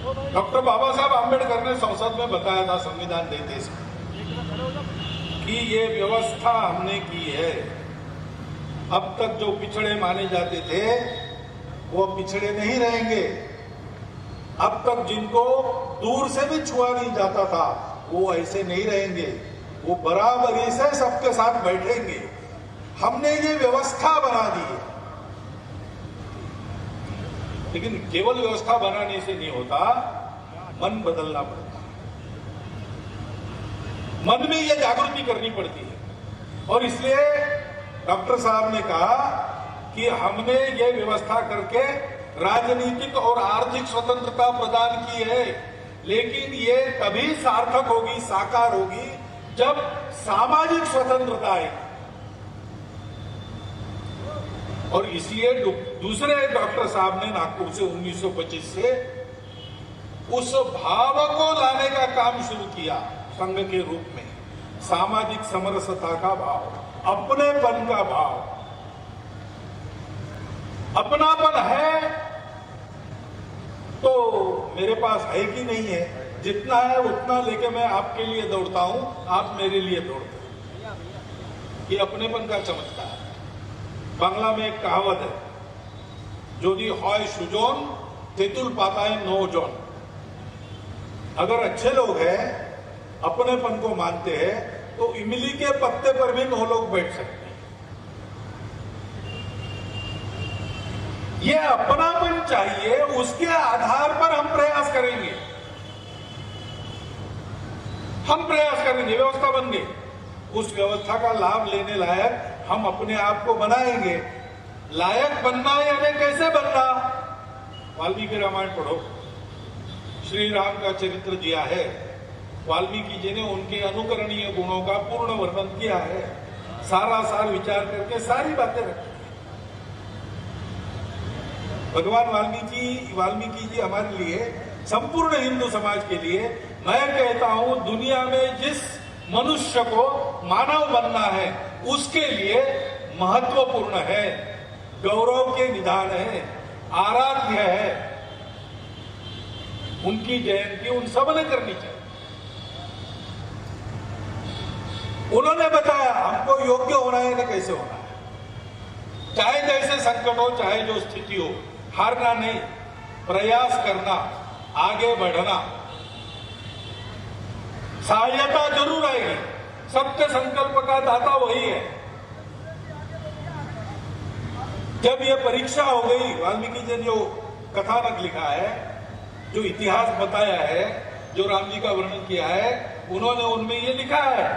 Doctor बाबा साहब आम्बेडकर ने संसद में बताया था संविधान देते समय कि ये व्यवस्था हमने की है। अब तक जो पिछड़े माने जाते थे वो पिछड़े नहीं रहेंगे। अब तक जिनको दूर से भी छुआ नहीं जाता था वो ऐसे नहीं रहेंगे, वो बराबरी से सबके साथ बैठेंगे। हमने ये व्यवस्था बना दी है। लेकिन केवल व्यवस्था बनाने से नहीं होता, मन बदलना पड़ता है। मन में यह जागृति करनी पड़ती है। और इसलिए डॉक्टर साहब ने कहा कि हमने ये व्यवस्था करके राजनीतिक और आर्थिक स्वतंत्रता प्रदान की है, लेकिन ये तभी सार्थक होगी, साकार होगी, जब सामाजिक स्वतंत्रता आएगी। और इसलिए दूसरे डॉक्टर साहब ने नागपुर से 1925 से उस भाव को लाने का काम शुरू किया संघ के रूप में, सामाजिक समरसता का भाव, अपनेपन का भाव। अपनापन है तो मेरे पास है कि नहीं है, जितना है उतना लेके मैं आपके लिए दौड़ता हूं, आप मेरे लिए दौड़ते हैं। ये अपनेपन का चमत्कार है। बांग्ला में एक कहावत है, जोदी हॉय सुजोन तेतुल पाताए नो जोन। अगर अच्छे लोग हैं, अपनेपन को मानते हैं, तो इमली के पत्ते पर भी 9 लोग बैठ सकते हैं। ये अपनापन चाहिए, उसके आधार पर हम प्रयास करेंगे। हम प्रयास करेंगे, व्यवस्था बन गई, उस व्यवस्था का लाभ लेने लायक हम अपने आप को बनाएंगे। लायक बनना यानी कैसे बनना? वाल्मीकि रामायण पढ़ो, श्री राम का चरित्र दिया है। वाल्मीकि जी ने उनके अनुकरणीय गुणों का पूर्ण वर्णन किया है। सारा सार विचार करके सारी बातें रखी। भगवान वाल्मीकि जी हमारे लिए, संपूर्ण हिंदू समाज के लिए, मैं कहता हूं दुनिया में जिस मनुष्य को मानव बनना है उसके लिए महत्वपूर्ण है, गौरव के निदान है, आराध्य है। उनकी जयंती उन सब ने करनी चाहिए। उन्होंने बताया हमको योग्य होना है ना कैसे होना है। चाहे जैसे संकट हो, चाहे जो स्थिति हो, हारना नहीं, प्रयास करना, आगे बढ़ना। सहायता जरूर आएगी, सत्य संकल्प का दाता वही है। जब यह परीक्षा हो गई, वाल्मीकि जी ने जो कथानक लिखा है, जो इतिहास बताया है, जो राम जी का वर्णन किया है, उन्होंने उनमें ये लिखा है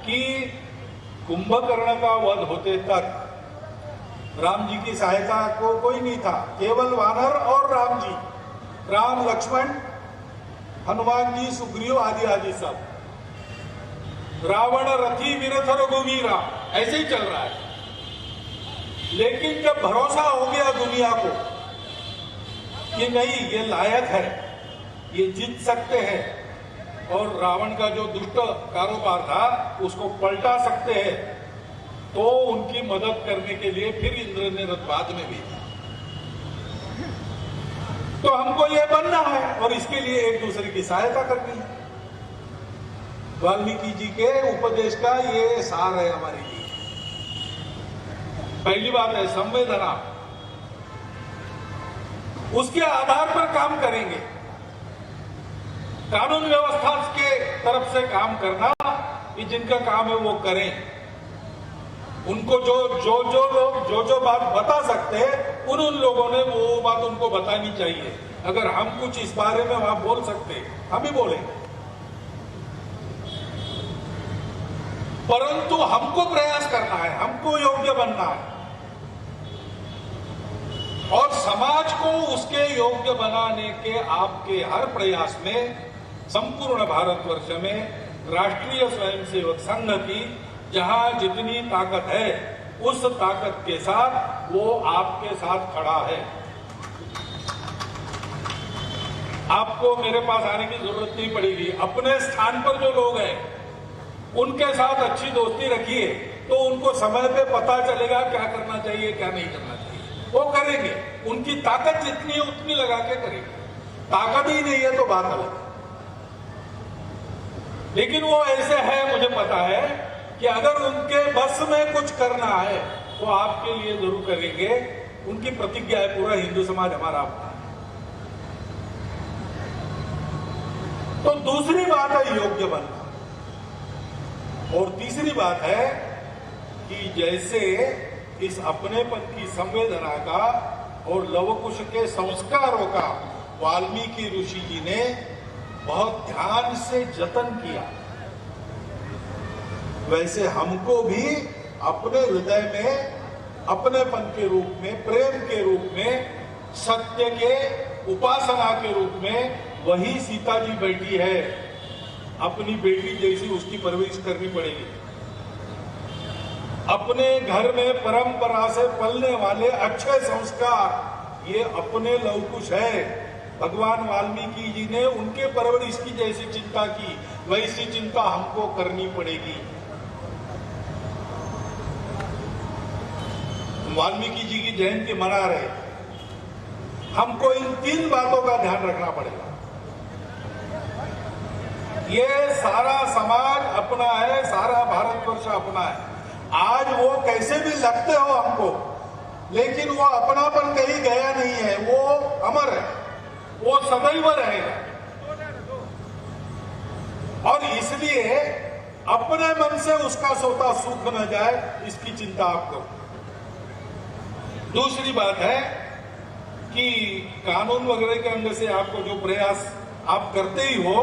कि कुंभकर्ण का वध होते तक राम जी की सहायता को कोई नहीं था, केवल वानर और राम जी, राम लक्ष्मण हनुमान जी सुग्रीव आदि आदि सब। रावण रथी विरथ रघुवीरा, ऐसे ही चल रहा है। लेकिन जब भरोसा हो गया दुनिया को कि नहीं ये लायक है, ये जीत सकते हैं, और रावण का जो दुष्ट कारोबार था उसको पलटा सकते हैं, तो उनकी मदद करने के लिए फिर इंद्र ने रथ बाद में भेजा। तो हमको ये बनना है और इसके लिए एक दूसरे की सहायता करनी है। वाल्मीकि जी के उपदेश का ये सार है हमारे लिए। पहली बात है संवेदना, उसके आधार पर काम करेंगे। कानून व्यवस्था के तरफ से काम करना, कि जिनका काम है वो करें। उनको जो लोग जो बात बता सकते हैं, उन लोगों ने वो बात उनको बतानी चाहिए। अगर हम कुछ इस बारे में वहां बोल सकते, हम ही बोलेंगे। परंतु हमको प्रयास करना है, हमको योग्य बनना है, और समाज को उसके योग्य बनाने के आपके हर प्रयास में संपूर्ण भारतवर्ष में राष्ट्रीय स्वयंसेवक संघ की जहां जितनी ताकत है, उस ताकत के साथ वो आपके साथ खड़ा है। आपको मेरे पास आने की जरूरत नहीं पड़ेगी। अपने स्थान पर जो लोग हैं उनके साथ अच्छी दोस्ती रखिए, तो उनको समय पे पता चलेगा क्या करना चाहिए क्या नहीं करना चाहिए, वो करेंगे। उनकी ताकत जितनी है उतनी लगा के करेंगे। ताकत ही नहीं है तो बात अलग है। लेकिन वो ऐसे है, मुझे पता है कि अगर उनके बस में कुछ करना है तो आपके लिए जरूर करेंगे। उनकी प्रतिज्ञा है, पूरा हिंदू समाज हमारा अपना है। तो दूसरी बात है योग्य बनना, और तीसरी बात है कि जैसे इस अपनेपन की संवेदना का और लवकुश के संस्कारों का वाल्मीकि ऋषि जी ने बहुत ध्यान से जतन किया, वैसे हमको भी अपने हृदय में अपनेपन के रूप में, प्रेम के रूप में, सत्य के उपासना के रूप में वही सीता जी बैठी है, अपनी बेटी जैसी उसकी परवरिश करनी पड़ेगी। अपने घर में परंपरा से पलने वाले अच्छे संस्कार ये अपने लवकुश है। भगवान वाल्मीकि जी ने उनके परवरिश की जैसी चिंता की, वैसी चिंता हमको करनी पड़ेगी। वाल्मीकि जी की जयंती मना रहे, हमको इन 3 बातों का ध्यान रखना पड़ेगा। ये सारा समाज अपना है, सारा भारतवर्ष अपना है। आज वो कैसे भी लगते हो हमको, लेकिन वो अपनापन कहीं गया नहीं है, वो अमर है, वो सदैव रहेगा। और इसलिए अपने मन से उसका सोता सूख न जाए, इसकी चिंता आप करो। दूसरी बात है कि कानून वगैरह के अंदर से आपको जो प्रयास आप करते ही हो,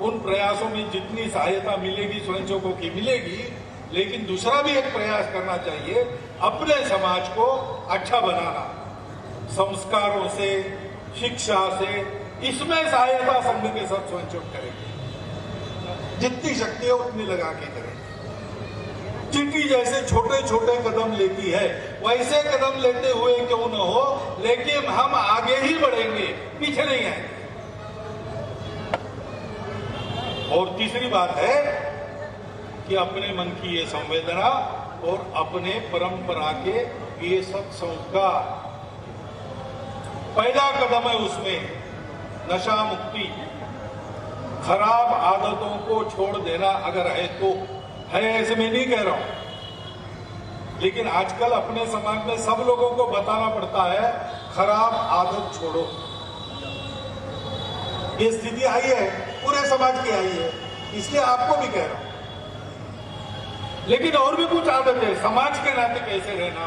उन प्रयासों में जितनी सहायता मिलेगी स्वयंसेवकों की मिलेगी, लेकिन दूसरा भी एक प्रयास करना चाहिए, अपने समाज को अच्छा बनाना, संस्कारों से, शिक्षा से, इसमें सहायता संघ के साथ स्वयंसेवक करेंगे, जितनी शक्ति है उतनी लगा के करेंगे। चींटी जैसे छोटे छोटे कदम लेती है, वैसे कदम लेते हुए क्यों न हो, लेकिन हम आगे ही बढ़ेंगे, पीछे नहीं आएंगे। और तीसरी बात है कि अपने मन की ये संवेदना और अपने परंपरा के ये सत्संस्कार, पहला कदम है उसमें नशा मुक्ति, खराब आदतों को छोड़ देना अगर है तो है, ऐसे मैं नहीं कह रहा हूं। लेकिन आजकल अपने समाज में सब लोगों को बताना पड़ता है खराब आदत छोड़ो। ये स्थिति आई है, पूरे समाज की आई है, इसलिए आपको भी कह रहा हूं। लेकिन और भी कुछ आदत है, समाज के नाते कैसे रहना,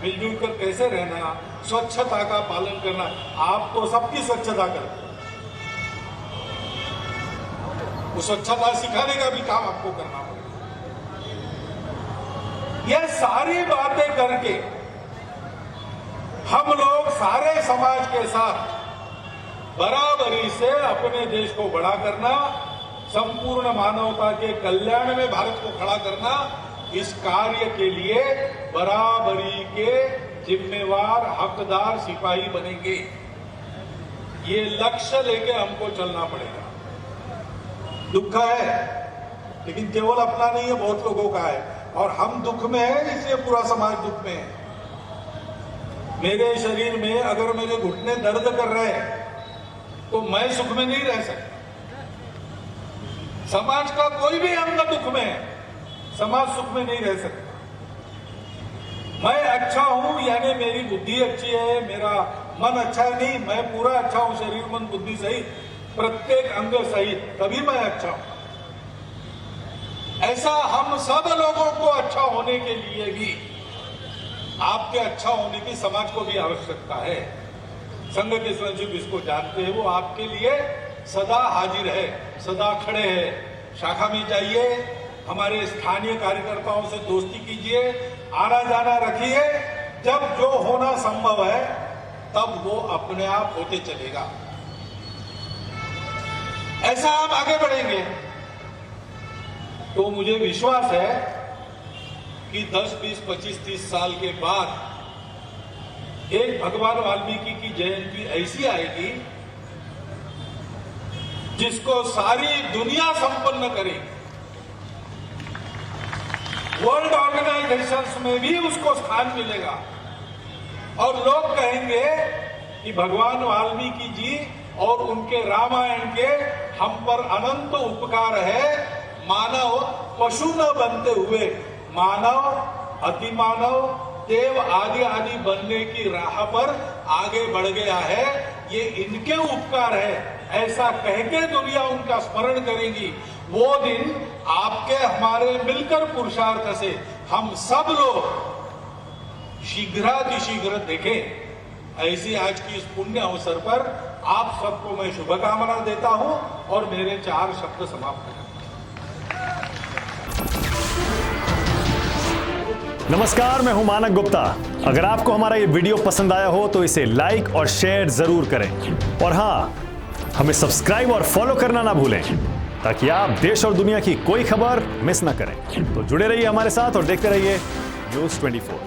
मिलजुल कर कैसे रहना, स्वच्छता का पालन करना। आप तो सबकी स्वच्छता करते, वो स्वच्छता सिखाने का भी काम आपको करना पड़ेगा। ये सारी बातें करके हम लोग सारे समाज के साथ बराबरी से अपने देश को बड़ा करना, संपूर्ण मानवता के कल्याण में भारत को खड़ा करना, इस कार्य के लिए बराबरी के जिम्मेवार हकदार सिपाही बनेंगे। ये लक्ष्य लेके हमको चलना पड़ेगा। दुख है, लेकिन केवल अपना नहीं है, बहुत लोगों का है, और हम दुख में हैं, इसलिए पूरा समाज दुख में है। मेरे शरीर में अगर मेरे घुटने दर्द कर रहे हैं तो मैं सुख में नहीं रह सकता। समाज का कोई भी अंग दुख में है, समाज सुख में नहीं रह सकता। मैं अच्छा हूं यानी मेरी बुद्धि अच्छी है, मेरा मन अच्छा है, नहीं, मैं पूरा अच्छा हूं, शरीर मन बुद्धि सहित, प्रत्येक अंग सहित, तभी मैं अच्छा हूं। ऐसा हम सब लोगों को अच्छा होने के लिए भी आपके अच्छा होने की समाज को भी आवश्यकता है। संघ के स्वयंसेवक इसको जानते हैं, वो आपके लिए सदा हाजिर है, सदा खड़े हैं। शाखा में जाइए, हमारे स्थानीय कार्यकर्ताओं से दोस्ती कीजिए, आना जाना रखिए, जब जो होना संभव है तब वो अपने आप होते चलेगा। ऐसा हम आगे बढ़ेंगे तो मुझे विश्वास है कि 10, 20, 25, 30 साल के बाद एक भगवान वाल्मीकि की जयंती ऐसी आएगी जिसको सारी दुनिया संपन्न करेगी। वर्ल्ड ऑर्गेनाइजेशंस में भी उसको स्थान मिलेगा और लोग कहेंगे कि भगवान वाल्मीकि जी और उनके रामायण के हम पर अनंत उपकार है। मानव पशु न बनते हुए मानव, अति मानव, देव आदि आदि बनने की राह पर आगे बढ़ गया है। ये इनके उपकार है, ऐसा कह के दुनिया उनका स्मरण करेगी। वो दिन आपके हमारे मिलकर पुरुषार्थ से हम सब लोग शीघ्रातिशीघ्र देखें। ऐसी आज की इस पुण्य अवसर पर आप सबको मैं शुभकामना देता हूं और मेरे 4 शब्द समाप्त करता हूं। नमस्कार, मैं हूं मानक गुप्ता। अगर आपको हमारा ये वीडियो पसंद आया हो तो इसे लाइक और शेयर जरूर करें और हाँ, हमें सब्सक्राइब और फॉलो करना ना भूलें ताकि आप देश और दुनिया की कोई खबर मिस ना करें। तो जुड़े रहिए हमारे साथ और देखते रहिए News 24।